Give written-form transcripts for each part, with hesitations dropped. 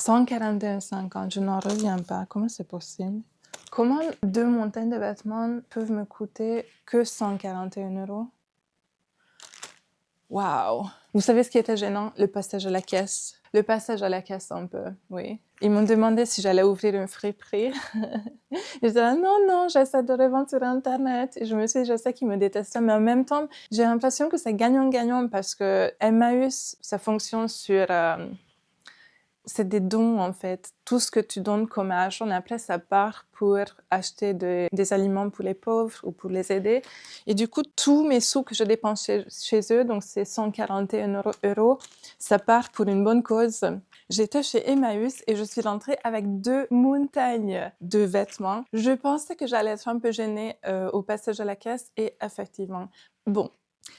141,50 €, je n'en reviens pas. Comment c'est possible? Comment 2 montagnes de vêtements peuvent me coûter que 141 €? Waouh! Vous savez ce qui était gênant? Le passage à la caisse. Le passage à la caisse un peu, oui. Ils m'ont demandé si j'allais ouvrir une friperie. Je disais « Non, non, j'essaie de revendre sur Internet ». Et je me suis dit, je sais qu'ils me détestaient, mais en même temps, j'ai l'impression que c'est gagnant-gagnant parce que Emmaüs, ça fonctionne sur... c'est des dons, en fait. Tout ce que tu donnes comme argent, après, ça part pour acheter des aliments pour les pauvres ou pour les aider. Et du coup, tous mes sous que je dépense chez eux, donc c'est 141 €, ça part pour une bonne cause. J'étais chez Emmaüs et je suis rentrée avec 2 montagnes de vêtements. Je pensais que j'allais être un peu gênée au passage à la caisse et effectivement, bon,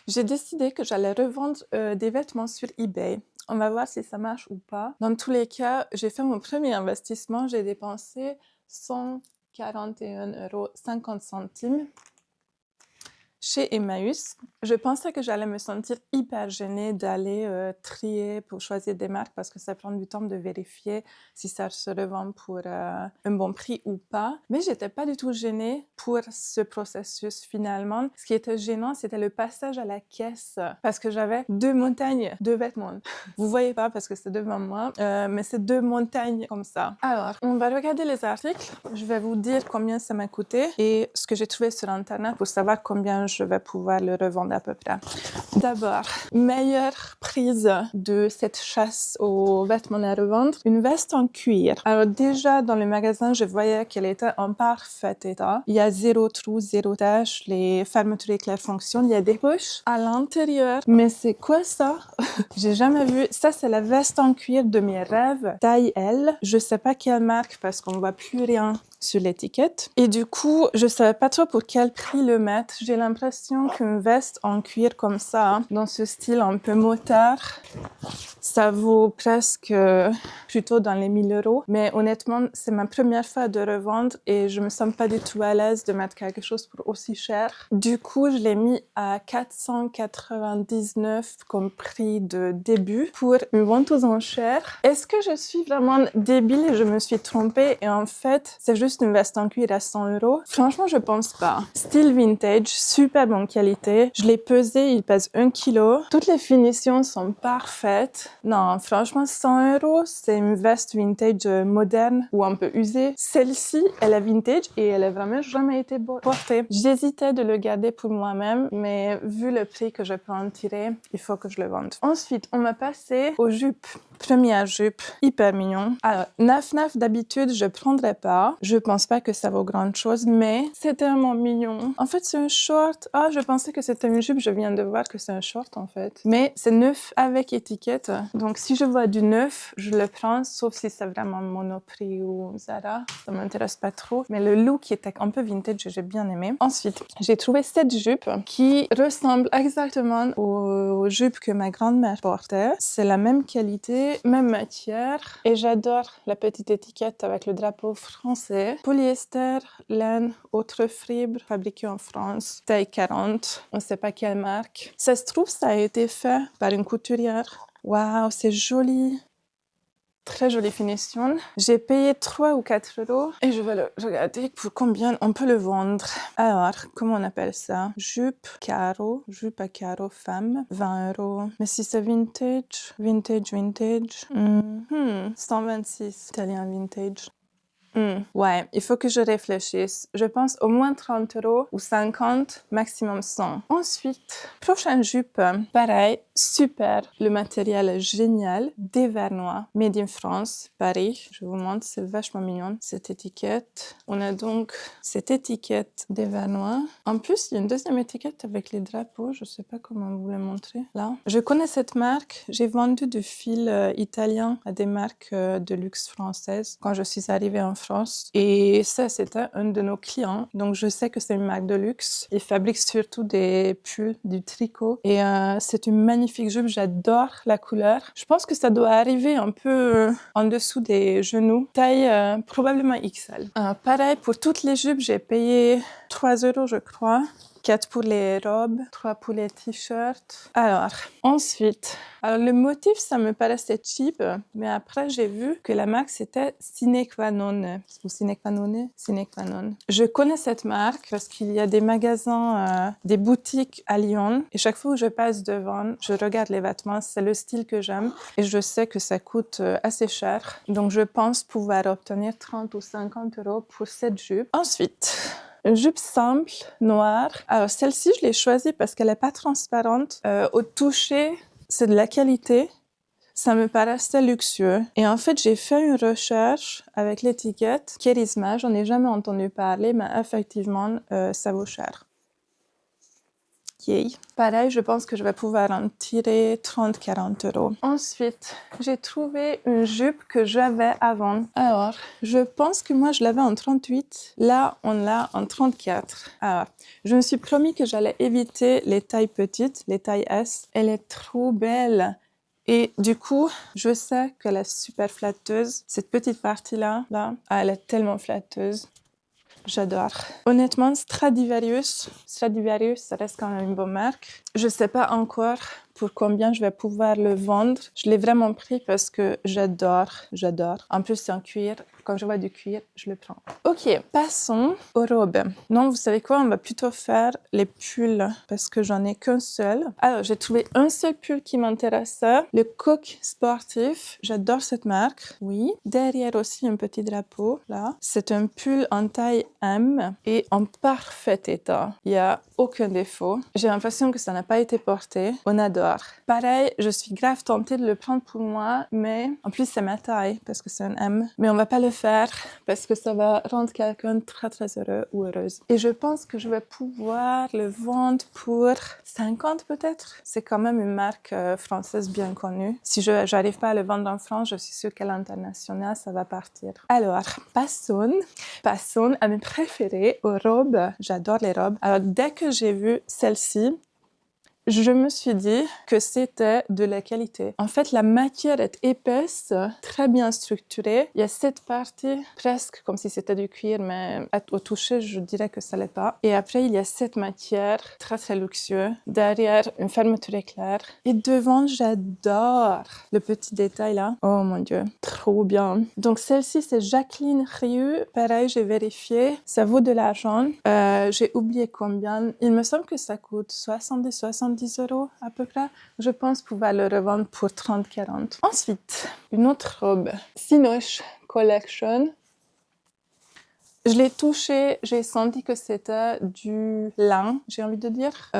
j'ai décidé que j'allais revendre des vêtements sur eBay. On va voir si ça marche ou pas. Dans tous les cas, j'ai fait mon premier investissement. J'ai dépensé 141,50 € chez Emmaüs. Je pensais que j'allais me sentir hyper gênée d'aller trier pour choisir des marques parce que ça prend du temps de vérifier si ça se revend pour un bon prix ou pas. Mais j'étais pas du tout gênée pour ce processus finalement. Ce qui était gênant, c'était le passage à la caisse parce que j'avais 2 montagnes de vêtements. Vous voyez pas parce que c'est devant moi, mais c'est 2 montagnes comme ça. Alors, on va regarder les articles. Je vais vous dire combien ça m'a coûté et ce que j'ai trouvé sur Internet pour savoir combien je vais pouvoir le revendre à peu près. D'abord, meilleure prise de cette chasse aux vêtements à revendre, une veste en cuir. Alors déjà, dans le magasin, je voyais qu'elle était en parfait état. Il y a 0 trou, 0 tache, les fermetures éclair fonctionnent, il y a des poches à l'intérieur. Mais c'est quoi ça? J'ai jamais vu. Ça, c'est la veste en cuir de mes rêves, taille L. Je sais pas quelle marque parce qu'on voit plus rien sur l'étiquette. Et du coup, je savais pas trop pour quel prix le mettre. J'ai l'impression qu'une veste en cuir comme ça, dans ce style un peu motard, ça vaut presque plutôt dans les 1 000 €. Mais honnêtement, c'est ma première fois de revendre et je me sens pas du tout à l'aise de mettre quelque chose pour aussi cher. Du coup, je l'ai mis à 499 comme prix de début pour une vente aux enchères. Est-ce que je suis vraiment débile et je me suis trompée et en fait, c'est juste une veste en cuir à 100 €? Franchement, je pense pas. Style vintage, super bonne qualité. Je l'ai pesé, il pèse 1 kg. Toutes les finitions sont parfaites. Non, franchement, 100 €, c'est une veste vintage moderne ou un peu usée. Celle-ci, elle est vintage et elle a vraiment jamais été portée. J'hésitais de le garder pour moi-même, mais vu le prix que je peux en tirer, il faut que je le vende. Ensuite, on m'a passé aux jupes. Première jupe, hyper mignon. Alors, naf d'habitude, je prendrais pas. Je pense pas que ça vaut grand chose, mais c'est tellement mignon. En fait, c'est un short. Ah, je pensais que c'était une jupe. Je viens de voir que c'est un short, en fait. Mais c'est neuf avec étiquette. Donc, si je vois du neuf, je le prends, sauf si c'est vraiment Monoprix ou Zara. Ça m'intéresse pas trop. Mais le look était un peu vintage, j'ai bien aimé. Ensuite, j'ai trouvé cette jupe qui ressemble exactement aux jupes que ma grand-mère portait. C'est la même qualité, même matière. Et j'adore la petite étiquette avec le drapeau français. Polyester, laine, autre fibre, fabriquée en France. Taille 40. On ne sait pas quelle marque. Ça se trouve, ça a été fait par une couturière. Waouh, c'est joli. Très jolie finition. J'ai payé 3 ou 4 € et je vais le regarder pour combien on peut le vendre. Alors, comment on appelle ça? Jupe carreau, jupe à carreau femme, 20 €. Mais si c'est vintage, 126, italien vintage. Ouais, il faut que je réfléchisse. Je pense au moins 30 € ou 50, maximum 100. Ensuite, prochaine jupe, pareil, super. Le matériel est génial. Des vernois, made in France, Paris. Je vous montre, c'est vachement mignon, cette étiquette. On a donc cette étiquette des vernois. En plus, il y a une deuxième étiquette avec les drapeaux. Je sais pas comment vous le montrer, là. Je connais cette marque. J'ai vendu du fil italien à des marques de luxe françaises quand je suis arrivée en France. Et ça, c'était un de nos clients. Donc, je sais que c'est une marque de luxe. Ils fabriquent surtout des pulls, du tricot. Et c'est une magnifique jupe. J'adore la couleur. Je pense que ça doit arriver un peu en dessous des genoux. Taille probablement XL. Pareil, pour toutes les jupes, j'ai payé 3 € je crois. 4 pour les robes, 3 pour les t-shirts. Alors, ensuite, le motif, ça me paraissait cheap, mais après, j'ai vu que la marque, c'était Sine Qua Non. Ou Sine Qua Non? Sine Qua Non. Je connais cette marque parce qu'il y a des magasins, des boutiques à Lyon. Et chaque fois où je passe devant, je regarde les vêtements. C'est le style que j'aime. Et je sais que ça coûte assez cher. Donc, je pense pouvoir obtenir 30 ou 50 euros pour cette jupe. Ensuite, une jupe simple, noire. Alors, celle-ci, je l'ai choisie parce qu'elle n'est pas transparente. Au toucher, c'est de la qualité. Ça me paraissait luxueux. Et en fait, j'ai fait une recherche avec l'étiquette Kérisma. J'en ai jamais entendu parler, mais effectivement, ça vaut cher. Yay. Pareil, je pense que je vais pouvoir en tirer 30-40 euros. Ensuite, j'ai trouvé une jupe que j'avais avant. Alors, je pense que moi, je l'avais en 38. Là, on l'a en 34. Alors, je me suis promis que j'allais éviter les tailles petites, les tailles S. Elle est trop belle. Et du coup, je sais qu'elle est super flatteuse. Cette petite partie-là, elle est tellement flatteuse. J'adore. Honnêtement, Stradivarius, ça reste quand même une bonne marque. Je sais pas encore pour combien je vais pouvoir le vendre. Je l'ai vraiment pris parce que j'adore. En plus, c'est en cuir. Quand je vois du cuir, je le prends. Ok, passons aux robes. Non, vous savez quoi? On va plutôt faire les pulls parce que j'en ai qu'un seul. Alors, j'ai trouvé un seul pull qui m'intéressait. Le Coq sportif. J'adore cette marque. Oui. Derrière aussi, un petit drapeau, là. C'est un pull en taille M et en parfait état. Il n'y a aucun défaut. J'ai l'impression que ça n'a pas été porté. On adore. Pareil, je suis grave tentée de le prendre pour moi, mais en plus c'est ma taille parce que c'est un M. Mais on va pas le faire parce que ça va rendre quelqu'un très très heureux ou heureuse. Et je pense que je vais pouvoir le vendre pour 50 peut-être. C'est quand même une marque française bien connue. Si je n'arrive pas à le vendre en France, je suis sûre qu'à l'international, ça va partir. Alors, passons à mes préférés, aux robes. J'adore les robes. Alors, dès que j'ai vu celle-ci, je me suis dit que c'était de la qualité. En fait, la matière est épaisse, très bien structurée. Il y a cette partie presque comme si c'était du cuir, mais au toucher, je dirais que ça l'est pas. Et après, il y a cette matière très très luxueuse. Derrière, une fermeture éclair. Et devant, j'adore le petit détail là. Oh mon Dieu, trop bien. Donc celle-ci, c'est Jacqueline Rieu. Pareil, j'ai vérifié. Ça vaut de l'argent. J'ai oublié combien. Il me semble que ça coûte 70 euros à peu près. Je pense pouvoir le revendre pour 30-40. Ensuite, une autre robe. Sinoche Collection. Je l'ai touchée, j'ai senti que c'était du lin, j'ai envie de dire.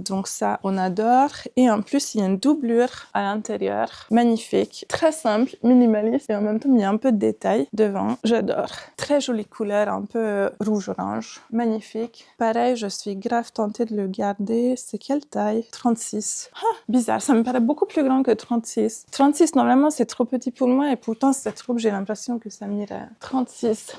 Donc ça, on adore. Et en plus, il y a une doublure à l'intérieur. Magnifique. Très simple, minimaliste. Et en même temps, il y a un peu de détail devant. J'adore. Très jolie couleur, un peu rouge-orange. Magnifique. Pareil, je suis grave tentée de le garder. C'est quelle taille? 36. Ah, bizarre, ça me paraît beaucoup plus grand que 36. 36, normalement, c'est trop petit pour moi. Et pourtant, cette robe, j'ai l'impression que ça m'irait. 36.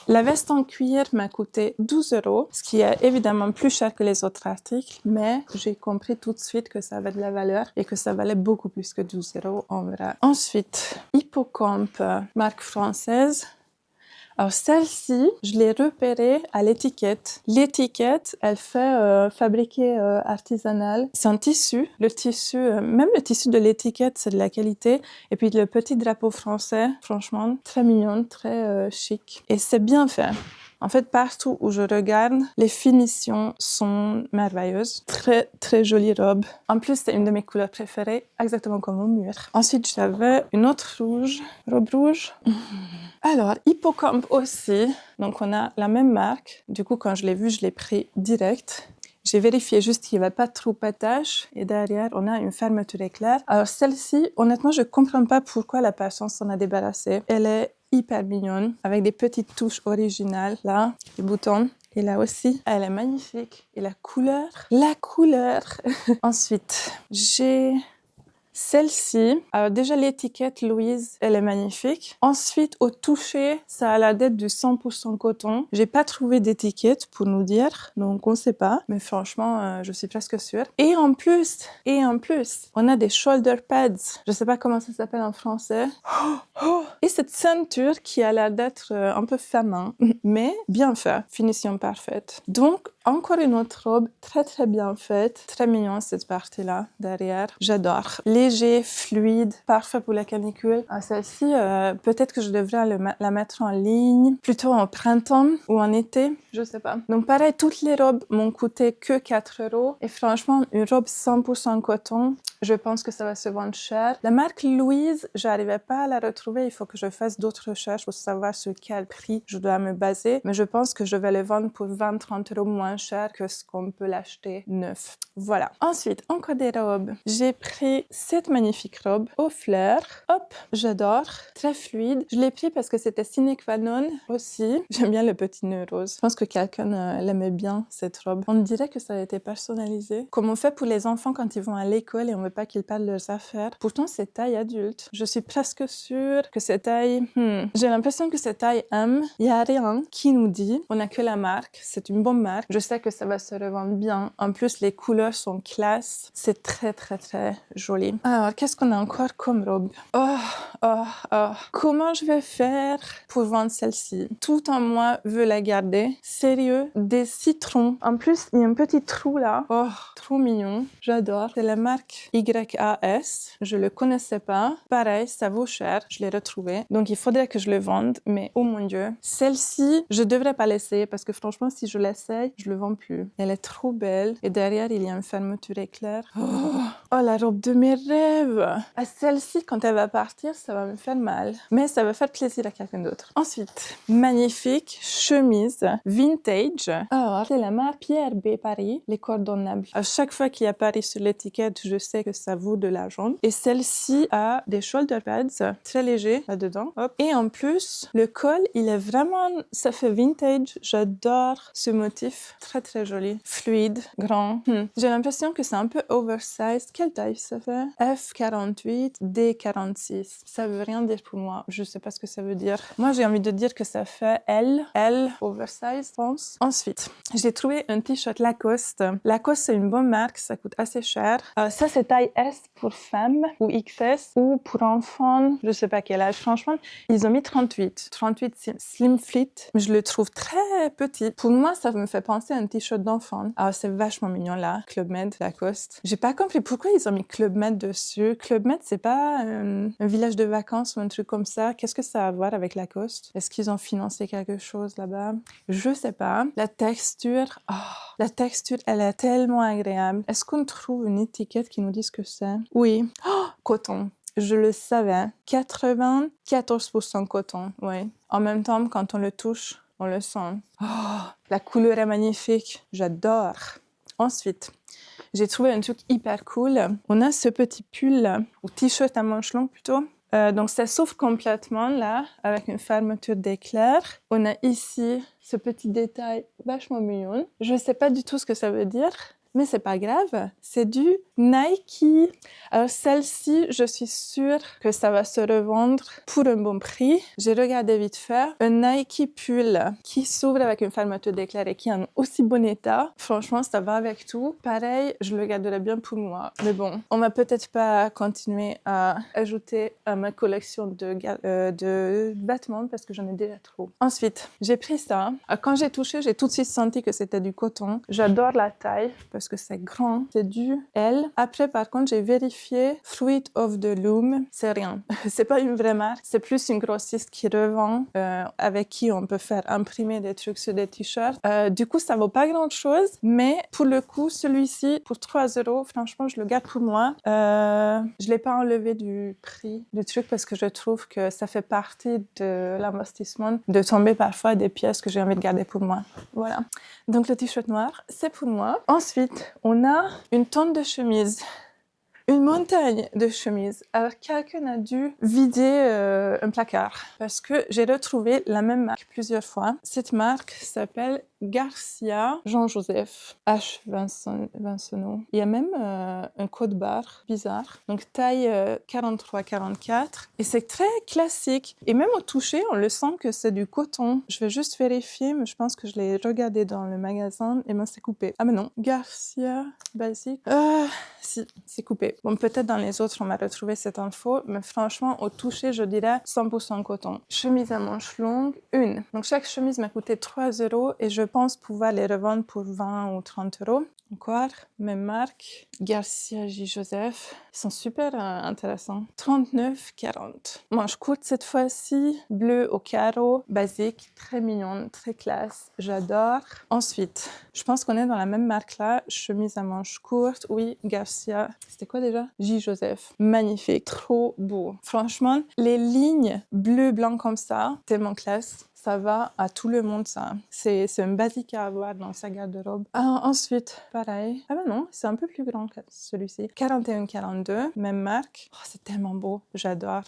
La veste en cuir m'a coûté 12 euros, ce qui est évidemment plus cher que les autres articles, mais j'ai compris tout de suite que ça avait de la valeur et que ça valait beaucoup plus que 12 euros en vrai. Ensuite, Hippocampe, marque française. Alors celle-ci, je l'ai repérée à l'étiquette. L'étiquette, elle fait fabriquer artisanal. C'est un tissu. Le tissu, même le tissu de l'étiquette, c'est de la qualité. Et puis le petit drapeau français, franchement, très mignon, très chic. Et c'est bien fait. En fait, partout où je regarde, les finitions sont merveilleuses. Très, très jolie robe. En plus, c'est une de mes couleurs préférées, exactement comme au mur. Ensuite, j'avais une autre robe rouge. Alors, Hippocampe aussi. Donc, on a la même marque. Du coup, quand je l'ai vu, je l'ai pris direct. J'ai vérifié juste qu'il n'y avait pas trop d'attaches. Et derrière, on a une fermeture éclair. Alors, celle-ci, honnêtement, je ne comprends pas pourquoi la personne s'en a débarrassée. Elle est hyper mignonne, avec des petites touches originales. Là, les boutons. Et là aussi, elle est magnifique. Et la couleur. Ensuite, j'ai celle-ci, alors déjà l'étiquette Louise, elle est magnifique. Ensuite, au toucher, ça a la date du 100% coton. J'ai pas trouvé d'étiquette pour nous dire, donc on sait pas. Mais franchement, je suis presque sûre. Et en plus, on a des shoulder pads. Je sais pas comment ça s'appelle en français. Et cette ceinture qui a l'air d'être un peu féminin, mais bien fait, finition parfaite. Donc, Encore une autre robe très bien faite. Très mignon cette partie-là, derrière. J'adore. Léger, fluide, parfait pour la canicule. Celle-ci, peut-être que je devrais la mettre en ligne, plutôt en printemps ou en été, je sais pas. Donc pareil, toutes les robes m'ont coûté que 4 €. Et franchement, une robe 100% coton, je pense que ça va se vendre cher. La marque Louise, j'arrivais pas à la retrouver. Il faut que je fasse d'autres recherches pour savoir sur quel prix je dois me baser. Mais je pense que je vais le vendre pour 20-30 € moins cher que ce qu'on peut l'acheter neuf. Voilà. Ensuite, encore des robes. J'ai pris cette magnifique robe aux fleurs. Hop, j'adore. Très fluide. Je l'ai pris parce que c'était sine qua non aussi. J'aime bien le petit nœud rose. Je pense que quelqu'un l'aimait bien, cette robe. On dirait que ça a été personnalisé. Comme on fait pour les enfants quand ils vont à l'école et on veut pas qu'ils perdent leurs affaires. Pourtant, c'est taille adulte. Je suis presque sûre que c'est taille... J'ai l'impression que c'est taille M. Il y a rien qui nous dit. On n'a que la marque. C'est une bonne marque. Je sais que ça va se revendre bien. En plus, les couleurs sont classe. C'est très joli. Alors, qu'est-ce qu'on a encore comme robe? Comment je vais faire pour vendre celle-ci? Tout en moi veut la garder. Sérieux, des citrons. En plus, il y a un petit trou là. Oh, trop mignon. J'adore. C'est la marque YAS. Je le connaissais pas. Pareil, ça vaut cher. Je l'ai retrouvé. Donc, il faudrait que je le vende. Mais oh mon Dieu. Celle-ci, je devrais pas l'essayer parce que franchement, si je l'essaye, je le vends plus. Elle est trop belle. Et derrière, il y a une fermeture éclair. Oh, la robe de mes rêves. Celle-ci, quand elle va partir, ça va me faire mal. Mais ça va faire plaisir à quelqu'un d'autre. Ensuite, magnifique chemise vintage. Alors, c'est la marque Pierre B. Paris, les cordonnables. À chaque fois qu'il y a Paris sur l'étiquette, je sais que ça vaut de l'argent. Et celle-ci a des shoulder pads très légers là-dedans. Hop. Et en plus, le col, il est vraiment... Ça fait vintage. J'adore ce motif. Très joli. Fluide, grand. J'ai l'impression que c'est un peu oversized. Quelle taille ça fait? F48, D46. Ça veut rien dire pour moi. Je sais pas ce que ça veut dire. Moi, j'ai envie de dire que ça fait L oversized, je pense. Ensuite, j'ai trouvé un t-shirt Lacoste. Lacoste, c'est une bonne marque. Ça coûte assez cher. Ça, c'est taille S pour femme ou XS ou pour enfants. Je sais pas quel âge. Franchement, ils ont mis 38. 38 slim fit. Mais je le trouve très petit. Pour moi, ça me fait penser à un t-shirt d'enfant. Alors, c'est vachement mignon là. Club Med, Lacoste. J'ai pas compris pourquoi ils ont mis Club Med dessus. Club Med, c'est pas un village de vacances ou un truc comme ça. Qu'est-ce que ça a à voir avec Lacoste? Est-ce qu'ils ont financé quelque chose là-bas? Je sais pas. La texture, elle est tellement agréable. Est-ce qu'on trouve une étiquette qui nous dit ce que c'est? Oui. Coton. Je le savais. 94% coton, oui. En même temps, quand on le touche, on le sent. La couleur est magnifique. J'adore. Ensuite, j'ai trouvé un truc hyper cool. On a ce petit pull, ou t-shirt à manches longues plutôt. Donc ça s'ouvre complètement là, avec une fermeture d'éclair. On a ici ce petit détail vachement mignon. Je ne sais pas du tout ce que ça veut dire. Mais c'est pas grave, c'est du Nike. Alors celle-ci, je suis sûre que ça va se revendre pour un bon prix. J'ai regardé vite fait. Un Nike pull qui s'ouvre avec une fermeture d'éclair et qui est en aussi bon état. Franchement, ça va avec tout. Pareil, je le garderai bien pour moi. Mais bon, on va peut-être pas continuer à ajouter à ma collection de vêtements parce que j'en ai déjà trop. Ensuite, j'ai pris ça. Quand j'ai touché, j'ai tout de suite senti que c'était du coton. J'adore la taille parce que c'est grand, c'est du L. Après, par contre, j'ai vérifié Fruit of the Loom, c'est rien. C'est pas une vraie marque, c'est plus une grossiste qui revend, avec qui on peut faire imprimer des trucs sur des t-shirts. Du coup, ça vaut pas grand-chose, mais pour le coup, celui-ci, pour 3 €, franchement, je le garde pour moi. Je l'ai pas enlevé du prix du truc parce que je trouve que ça fait partie de l'investissement de tomber parfois des pièces que j'ai envie de garder pour moi. Voilà. Donc, le t-shirt noir, c'est pour moi. Ensuite, on a une tonne de chemises. Une montagne de chemises. Alors, quelqu'un a dû vider un placard parce que j'ai retrouvé la même marque plusieurs fois. Cette marque s'appelle Garcia Jean-Joseph H. Vincenot. Il y a même un code barre bizarre. Donc, taille 43-44. Et c'est très classique. Et même au toucher, on le sent que c'est du coton. Je vais juste vérifier, mais je pense que je l'ai regardé dans le magasin et ben c'est coupé. Ah mais non. Garcia Basic. Si, c'est coupé. Bon, peut-être dans les autres, on m'a retrouvé cette info, mais franchement, au toucher, je dirais 100% coton. Chemise à manches longues, une. Donc, chaque chemise m'a coûté 3 € et je pense pouvoir les revendre pour 20 ou 30 euros. Encore, même marque, Garcia J. Joseph. Ils sont super intéressants. 39,40. Manche courte cette fois-ci, bleu au carreau, basique, très mignonne, très classe. J'adore. Ensuite, je pense qu'on est dans la même marque là. Chemise à manches courtes. Oui, Garcia. C'était quoi déjà? J. Joseph. Magnifique. Trop beau. Franchement, les lignes bleu-blanc comme ça, tellement classe. Ça va à tout le monde, ça. C'est un basique à avoir dans sa garde-robe. Ensuite, pareil. Ah ben non, c'est un peu plus grand que celui-ci. 41,42, même marque. Oh, c'est tellement beau. J'adore.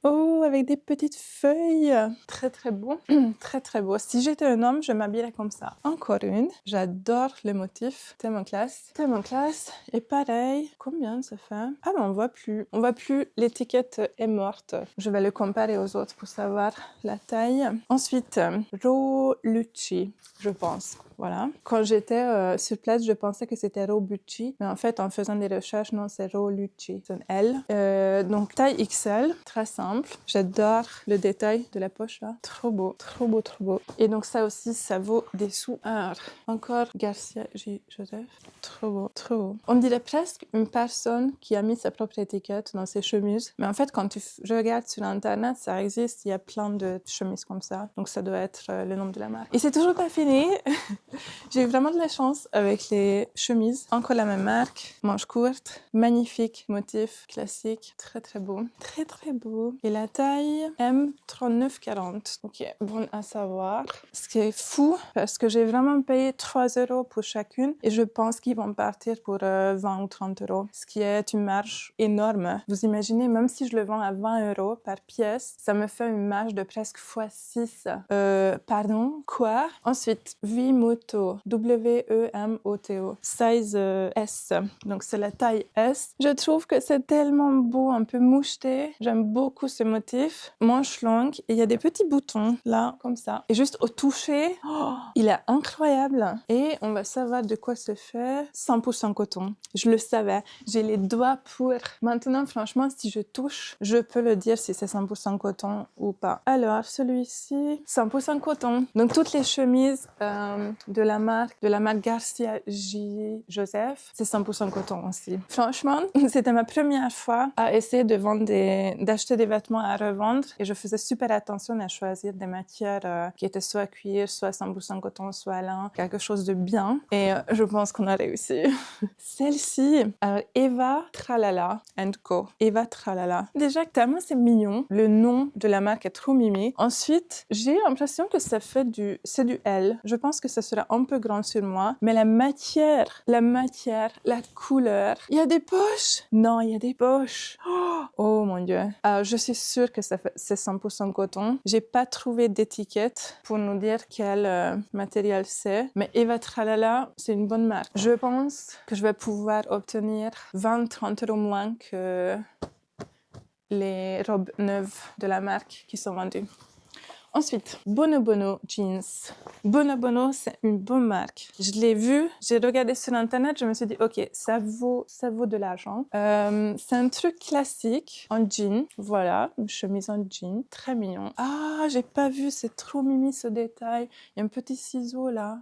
Oh, avec des petites feuilles. Très, très beau. Très, très beau. Si j'étais un homme, je m'habillerais comme ça. Encore une. J'adore le motif. Tellement classe. Tellement classe. Et pareil. Combien ça fait? Ah ben on voit plus. On voit plus. L'étiquette est morte. Je vais le comparer aux autres pour savoir la taille. Ensuite, Rolucci, je pense. Voilà. Quand j'étais sur place, je pensais que c'était Robucci, mais en fait, en faisant des recherches, non, c'est Rolucci. C'est un L. Donc, taille XL, très simple. J'adore le détail de la poche, là. Trop beau, trop beau, trop beau. Et donc, ça aussi, ça vaut des sous. Alors, encore Garcia J. Joseph. Trop beau, trop beau. On dirait presque une personne qui a mis sa propre étiquette dans ses chemises. Mais en fait, quand je regarde sur Internet, ça existe. Il y a plein de chemises comme ça. Donc, ça doit être le nom de la marque. Et c'est toujours pas fini. J'ai eu vraiment de la chance avec les chemises. Encore la même marque, manches courtes, magnifique motif classique, très très beau. Très très beau. Et la taille M39,40. Ok, bon à savoir. Ce qui est fou, parce que j'ai vraiment payé 3 euros pour chacune et je pense qu'ils vont partir pour 20 ou 30 euros. Ce qui est une marge énorme. Vous imaginez, même si je le vends à 20 euros par pièce, ça me fait une marge de presque x6. Pardon, quoi? Ensuite, Wimoto, W-E-M-O-T-O, size S. Donc, c'est la taille S. Je trouve que c'est tellement beau, un peu moucheté. J'aime beaucoup ce motif. Manche longue, et il y a des petits boutons, là, comme ça. Et juste au toucher, il est incroyable. Et on va savoir de quoi c'est fait. 100% coton. Je le savais. J'ai les doigts pour. Maintenant, franchement, si je touche, je peux le dire si c'est 100% coton ou pas. Alors, celui-ci, 100% coton. Donc, toutes les chemises de la marque Garcia J. Joseph, c'est 100% coton aussi. Franchement, c'était ma première fois à essayer d'acheter des vêtements à revendre et je faisais super attention à choisir des matières qui étaient soit cuir, soit 100% coton, soit lin, quelque chose de bien. Et je pense qu'on a réussi. Celle-ci, Eva Tralala Co. Eva Tralala. Déjà, tellement c'est mignon. Le nom de la marque est trop mimi. Ensuite, j'ai l'impression que c'est du L. Je pense que ça sera un peu grand sur moi, mais la matière, la couleur. Il y a des poches? Non, il y a des poches. Oh mon Dieu. Je suis sûre que c'est 100% coton. J'ai pas trouvé d'étiquette pour nous dire quel matériel c'est, mais Eva Tralala, c'est une bonne marque. Je pense que je vais pouvoir obtenir 20-30 euros moins que les robes neuves de la marque qui sont vendues. Ensuite, Bono Bono Jeans. Bono Bono, c'est une bonne marque. Je l'ai vu, j'ai regardé sur Internet, je me suis dit, ok, ça vaut de l'argent. C'est un truc classique en jean. Voilà, une chemise en jean, très mignon. Ah, j'ai pas vu, c'est trop mimi ce détail. Il y a un petit ciseau là.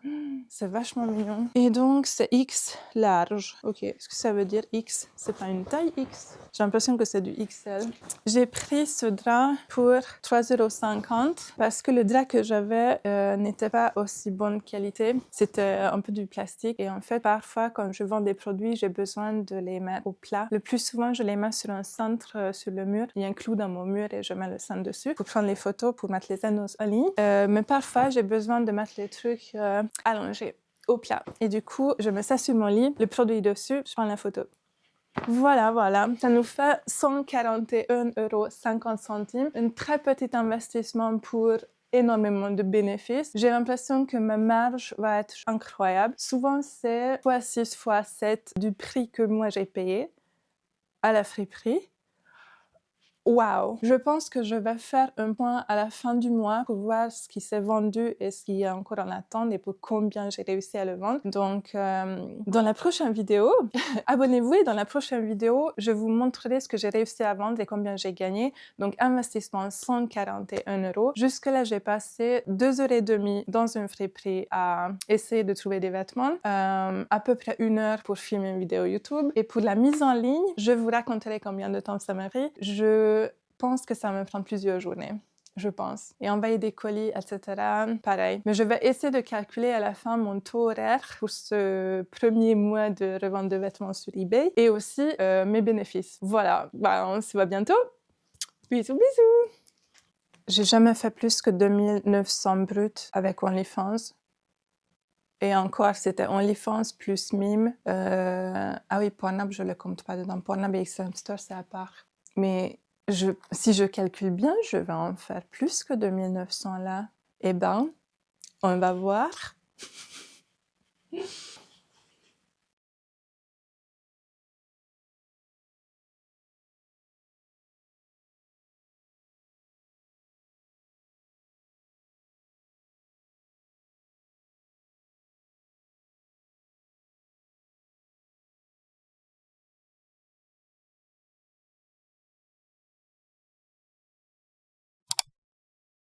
C'est vachement mignon. Et donc, c'est X large. Ok, est-ce que ça veut dire X? C'est pas une taille X? J'ai l'impression que c'est du XL. J'ai pris ce drap pour 3,50 € parce que le drap que j'avais n'était pas aussi bonne qualité. C'était un peu du plastique et en fait, parfois, quand je vends des produits, j'ai besoin de les mettre au plat. Le plus souvent, je les mets sur un cintre sur le mur. Il y a un clou dans mon mur et je mets le cintre dessus pour prendre les photos, pour mettre les annonces en ligne. Mais parfois, j'ai besoin de mettre les trucs allongés au plat. Et du coup, je mets ça sur mon lit, le produit dessus, je prends la photo. Voilà. Ça nous fait 141,50 €. Un très petit investissement pour énormément de bénéfices. J'ai l'impression que ma marge va être incroyable. Souvent, c'est x6, x7 du prix que moi j'ai payé à la friperie. Waouh! Je pense que je vais faire un point à la fin du mois pour voir ce qui s'est vendu et ce qui est encore en attente et pour combien j'ai réussi à le vendre. Donc, dans la prochaine vidéo, abonnez-vous et dans la prochaine vidéo, je vous montrerai ce que j'ai réussi à vendre et combien j'ai gagné. Donc, investissement 141 €. Jusque-là, j'ai passé 2h30 dans un friperie à essayer de trouver des vêtements, à peu près 1 heure pour filmer une vidéo YouTube. Et pour la mise en ligne, je vous raconterai combien de temps ça m'a pris. Je pense que ça me prend plusieurs journées. Je pense. Et envoyer des colis, etc. Pareil. Mais je vais essayer de calculer à la fin mon taux horaire pour ce premier mois de revente de vêtements sur eBay et aussi mes bénéfices. Voilà. Bah, on se voit bientôt. Bisous, bisous. J'ai jamais fait plus que 2900 bruts avec OnlyFans. Et encore, c'était OnlyFans plus Mime. Ah oui, Pornhub, je le compte pas dedans. Pornhub et Xhamster, c'est à part. Mais si je calcule bien, je vais en faire plus que 2900 là. Eh ben, on va voir.